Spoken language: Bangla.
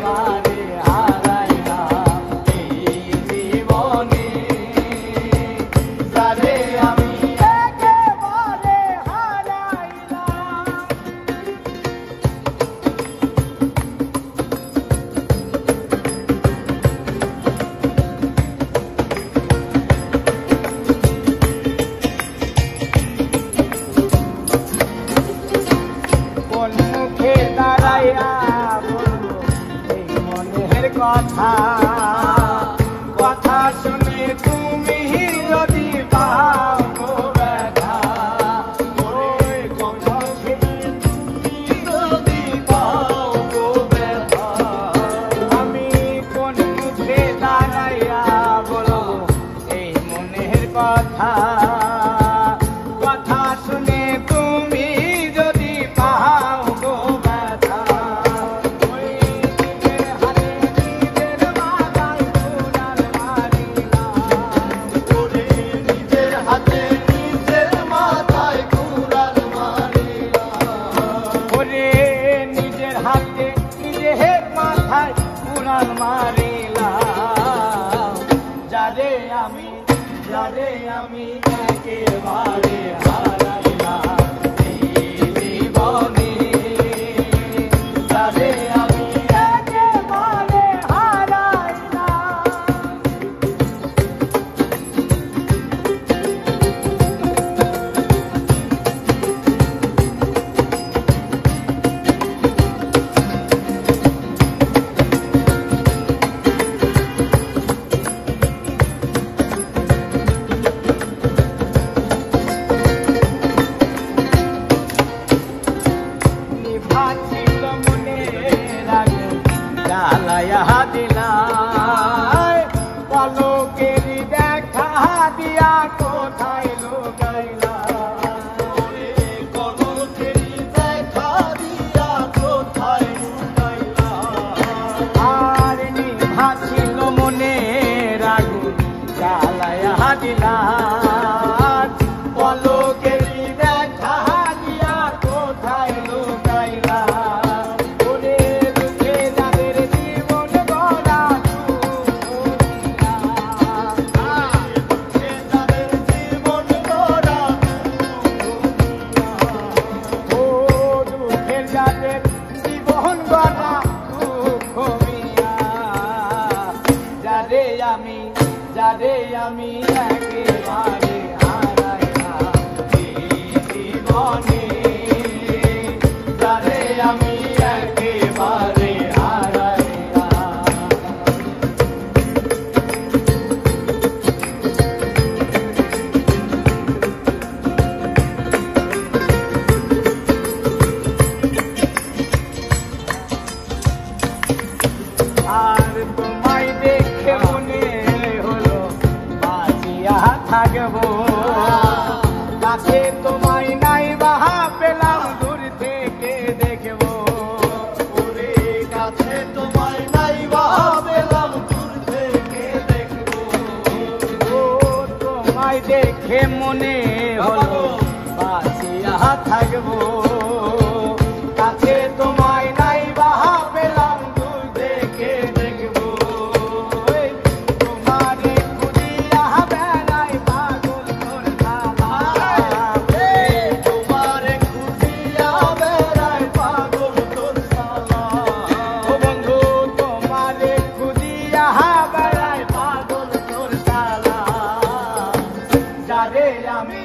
একেবারে হারাইলাম এই জীবনে, যারে আমি একেবারে হারাইলাম। কোন মুখে দাঁড়াইয়া বলবো এই মনের কথা, কথা শুনে তুমি যদি পাও গো ব্যথা, ওই কথা শুনে তুমি যদি পাও গো ব্যথা, আমি কোন মুখে দাঁড়াইয়া বলবো এই মনের কথা, কথা শুনে তুমি যদি পাও গো ব্যথা, ওই নিজের হাতে নিজের মাথায় কুড়াল মারিলাম, ওরে নিজের হাতে নিজের মাথায় কুড়াল মারিলাম, ওরে নিজের হাতে নিজের মাথায় কুড়াল মারিলাম, যারে আমি একেবারে হারাইলাম এই জীবনে, যারে আমি একেবারে হারাইলাম। নিভাছিল মনের আগুন জ্বালাইয়া দিলাই, পলকের দেখা দিয়া কোথায় লুকাইলা, পলকের দেখা দিয়া কোথায় লুকাইলা, আর নিভাছিল মনের আগুন জ্বালাইয়া দিলাই, পলকের দেখা দিয়া কোথায় লুকাইলা, ওরে দুঃখে যাদের জীবন গড়া দুঃখিয়া, দুঃখে যাদের জীবন গড়া দুঃখিয়া, ও দুঃখের যাদের জীবন গড়া দুঃখ মিয়া, যারে আমি একেবারে হারাইলাম এই জীবনে, যারে আমি একেবারে হারাইলাম। আর তোমায় দেখে মনে হলো বাঁচিয়া থাকবো, কাছে তোমায় নাই বাহা পেলাম দূর থেকে দেখবো, ওরে কাছে তোমায় নাই বাহা পেলাম দূর থেকে দেখবো, ও তোমায় দেখে মনে হলো বাঁচিয়া থাকবো, কাছে তোমায় নাই বাহা পেলাম দূর থেকে দেখবো, তোমারে খুঁজিয়া বেড়াই পাগল তোর সালা, তোমারে খুঁজিয়া বেড়াই পাগল তোর সালা, ও বন্ধু তোমারে খুঁজিয়া বেড়াই পাগল তোর সালা, যারে আমি